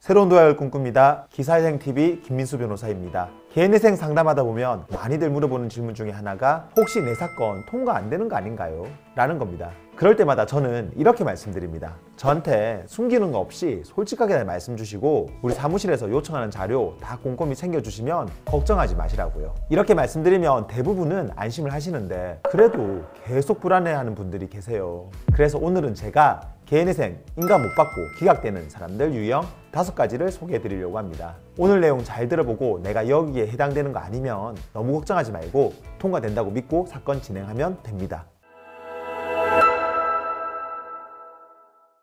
새로운 도약을 꿈꿉니다. 기사회생TV 김민수 변호사입니다. 개인회생 상담하다 보면 많이들 물어보는 질문 중에 하나가 혹시 내 사건 통과 안 되는 거 아닌가요? 라는 겁니다. 그럴 때마다 저는 이렇게 말씀드립니다. 저한테 숨기는 거 없이 솔직하게 말씀 주시고 우리 사무실에서 요청하는 자료 다 꼼꼼히 챙겨주시면 걱정하지 마시라고요. 이렇게 말씀드리면 대부분은 안심을 하시는데 그래도 계속 불안해하는 분들이 계세요. 그래서 오늘은 제가 개인회생 인가 못 받고 기각되는 사람들 유형 5가지를 소개해 드리려고 합니다. 오늘 내용 잘 들어보고 내가 여기에 해당되는 거 아니면 너무 걱정하지 말고 통과된다고 믿고 사건 진행하면 됩니다.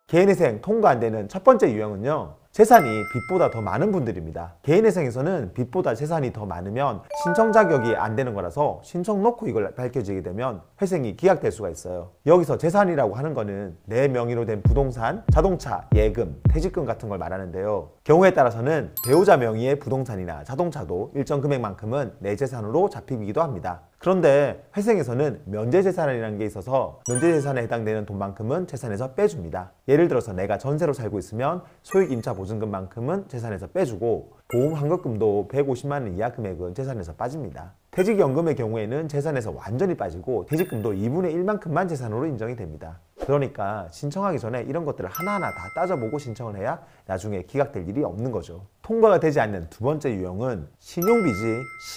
개인회생 통과 안 되는 첫 번째 유형은요, 재산이 빚보다 더 많은 분들입니다. 개인회생에서는 빚보다 재산이 더 많으면 신청 자격이 안 되는 거라서 신청 놓고 이걸 밝혀지게 되면 회생이 기각될 수가 있어요. 여기서 재산이라고 하는 거는 내 명의로 된 부동산, 자동차, 예금, 퇴직금 같은 걸 말하는데요. 경우에 따라서는 배우자 명의의 부동산이나 자동차도 일정 금액만큼은 내 재산으로 잡히기도 합니다. 그런데 회생에서는 면제재산이라는 게 있어서 면제재산에 해당되는 돈만큼은 재산에서 빼줍니다. 예를 들어서 내가 전세로 살고 있으면 소액임차 보증금만큼은 재산에서 빼주고 보험 환급금도 150만 원 이하 금액은 재산에서 빠집니다. 퇴직연금의 경우에는 재산에서 완전히 빠지고 퇴직금도 2분의 1만큼만 재산으로 인정이 됩니다. 그러니까 신청하기 전에 이런 것들을 하나하나 다 따져보고 신청을 해야 나중에 기각될 일이 없는 거죠. 통과가 되지 않는 두 번째 유형은 신용빚이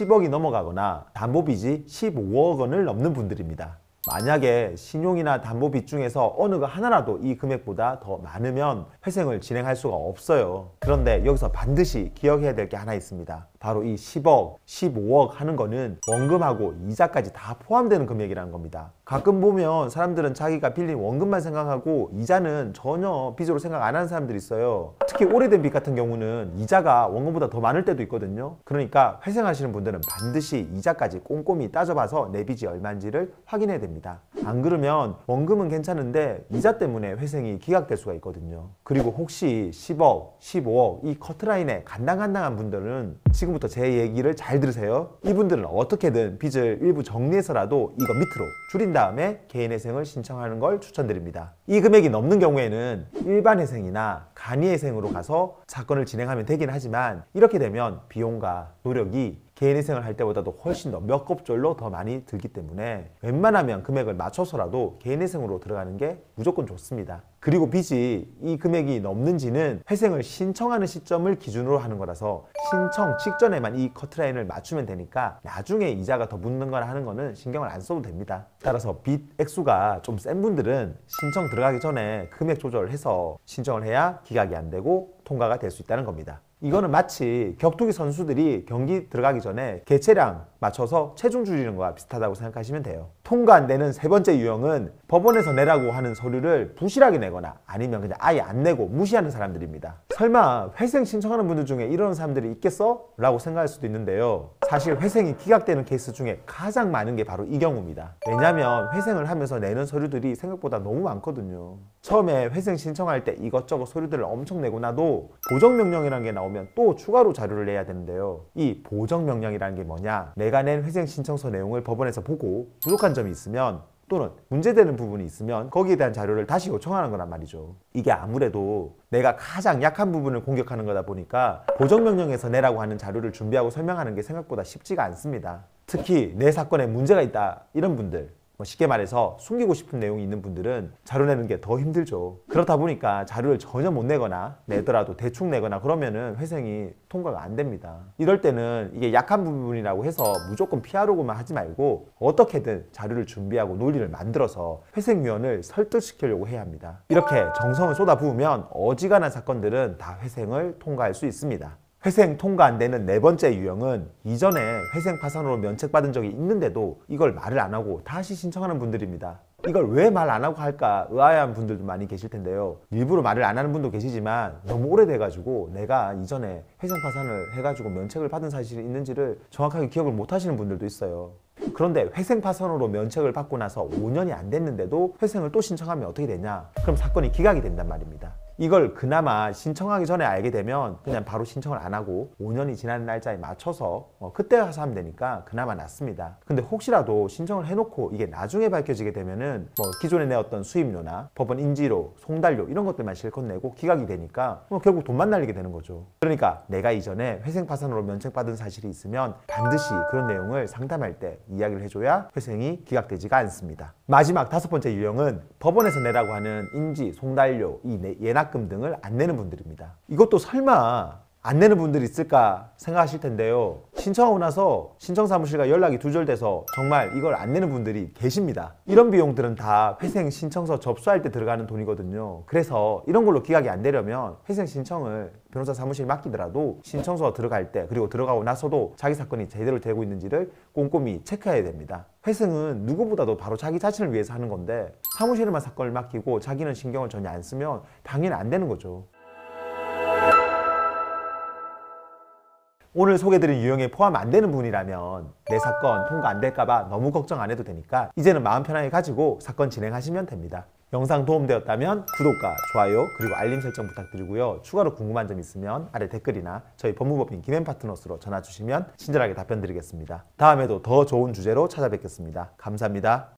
10억이 넘어가거나 담보빚이 15억 원을 넘는 분들입니다. 만약에 신용이나 담보빚 중에서 어느 거 하나라도 이 금액보다 더 많으면 회생을 진행할 수가 없어요. 그런데 여기서 반드시 기억해야 될 게 하나 있습니다. 바로 이 10억, 15억 하는 거는 원금하고 이자까지 다 포함되는 금액이라는 겁니다. 가끔 보면 사람들은 자기가 빌린 원금만 생각하고 이자는 전혀 빚으로 생각 안 하는 사람들이 있어요. 특히 오래된 빚 같은 경우는 이자가 원금보다 더 많을 때도 있거든요. 그러니까 회생하시는 분들은 반드시 이자까지 꼼꼼히 따져봐서 내 빚이 얼마인지를 확인해야 됩니다. 안 그러면 원금은 괜찮은데 이자 때문에 회생이 기각될 수가 있거든요. 그리고 혹시 10억, 15억 이 커트라인에 간당간당한 분들은 지금부터 제 얘기를 잘 들으세요. 이분들은 어떻게든 빚을 일부 정리해서라도 이거 밑으로 줄인 다음에 개인회생을 신청하는 걸 추천드립니다. 이 금액이 넘는 경우에는 일반회생이나 간이회생으로 가서 사건을 진행하면 되긴 하지만 이렇게 되면 비용과 노력이 개인회생을 할 때보다도 훨씬 더 몇 곱절로 더 많이 들기 때문에 웬만하면 금액을 맞춰서라도 개인회생으로 들어가는 게 무조건 좋습니다. 그리고 빚이 이 금액이 넘는지는 회생을 신청하는 시점을 기준으로 하는 거라서 신청 직전에만 이 커트라인을 맞추면 되니까 나중에 이자가 더 붙는 거나 하는 거는 신경을 안 써도 됩니다. 따라서 빚 액수가 좀 센 분들은 신청 들어가기 전에 금액 조절을 해서 신청을 해야 기각이 안 되고 통과가 될 수 있다는 겁니다. 이거는 마치 격투기 선수들이 경기 들어가기 전에 개체량 맞춰서 체중 줄이는 거와 비슷하다고 생각하시면 돼요. 통과 안 되는 세 번째 유형은 법원에서 내라고 하는 서류를 부실하게 내거나 아니면 그냥 아예 안 내고 무시하는 사람들입니다. 설마 회생 신청하는 분들 중에 이런 사람들이 있겠어? 라고 생각할 수도 있는데요. 사실 회생이 기각되는 케이스 중에 가장 많은 게 바로 이 경우입니다. 왜냐하면 회생을 하면서 내는 서류들이 생각보다 너무 많거든요. 처음에 회생 신청할 때 이것저것 서류들을 엄청 내고 나도 보정명령이라는 게 나오면 또 추가로 자료를 내야 되는데요. 이 보정명령이라는 게 뭐냐? 내가 낸 회생 신청서 내용을 법원에서 보고 부족한 점이 있으면 또는 문제되는 부분이 있으면 거기에 대한 자료를 다시 요청하는 거란 말이죠. 이게 아무래도 내가 가장 약한 부분을 공격하는 거다 보니까 보정명령에서 내라고 하는 자료를 준비하고 설명하는 게 생각보다 쉽지가 않습니다. 특히 내 사건에 문제가 있다 이런 분들, 쉽게 말해서 숨기고 싶은 내용이 있는 분들은 자료 내는 게 더 힘들죠. 그렇다 보니까 자료를 전혀 못 내거나 내더라도 대충 내거나 그러면은 회생이 통과가 안 됩니다. 이럴 때는 이게 약한 부분이라고 해서 무조건 피하려고만 하지 말고 어떻게든 자료를 준비하고 논리를 만들어서 회생위원을 설득시키려고 해야 합니다. 이렇게 정성을 쏟아부으면 어지간한 사건들은 다 회생을 통과할 수 있습니다. 회생 통과 안 되는 네 번째 유형은 이전에 회생 파산으로 면책받은 적이 있는데도 이걸 말을 안 하고 다시 신청하는 분들입니다. 이걸 왜 말 안 하고 할까 의아해하는 분들도 많이 계실 텐데요. 일부러 말을 안 하는 분도 계시지만 너무 오래돼가지고 내가 이전에 회생 파산을 해가지고 면책을 받은 사실이 있는지를 정확하게 기억을 못 하시는 분들도 있어요. 그런데 회생 파산으로 면책을 받고 나서 5년이 안 됐는데도 회생을 또 신청하면 어떻게 되냐? 그럼 사건이 기각이 된단 말입니다. 이걸 그나마 신청하기 전에 알게 되면 그냥 바로 신청을 안 하고 5년이 지난 날짜에 맞춰서 그때 가서 하면 되니까 그나마 낫습니다. 근데 혹시라도 신청을 해놓고 이게 나중에 밝혀지게 되면은 기존에 내었던 수임료나 법원 인지료, 송달료 이런 것들만 실컷 내고 기각이 되니까 결국 돈만 날리게 되는 거죠. 그러니까 내가 이전에 회생 파산으로 면책받은 사실이 있으면 반드시 그런 내용을 상담할 때 이야기를 해줘야 회생이 기각되지가 않습니다. 마지막 5번째 유형은 법원에서 내라고 하는 인지, 송달료, 이 예납금 등을 안 내는 분들입니다. 이것도 설마 안 내는 분들이 있을까 생각하실 텐데요. 신청하고 나서 신청사무실과 연락이 두절돼서 정말 이걸 안 내는 분들이 계십니다. 이런 비용들은 다 회생 신청서 접수할 때 들어가는 돈이거든요. 그래서 이런 걸로 기각이 안 되려면 회생 신청을 변호사 사무실에 맡기더라도 신청서가 들어갈 때 그리고 들어가고 나서도 자기 사건이 제대로 되고 있는지를 꼼꼼히 체크해야 됩니다. 회생은 누구보다도 바로 자기 자신을 위해서 하는 건데 사무실에만 사건을 맡기고 자기는 신경을 전혀 안 쓰면 당연히 안 되는 거죠. 오늘 소개드린 유형에 포함 안 되는 분이라면 내 사건 통과 안 될까봐 너무 걱정 안 해도 되니까 이제는 마음 편하게 가지고 사건 진행하시면 됩니다. 영상 도움되었다면 구독과 좋아요 그리고 알림 설정 부탁드리고요. 추가로 궁금한 점 있으면 아래 댓글이나 저희 법무법인 김앤파트너스로 전화 주시면 친절하게 답변 드리겠습니다. 다음에도 더 좋은 주제로 찾아뵙겠습니다. 감사합니다.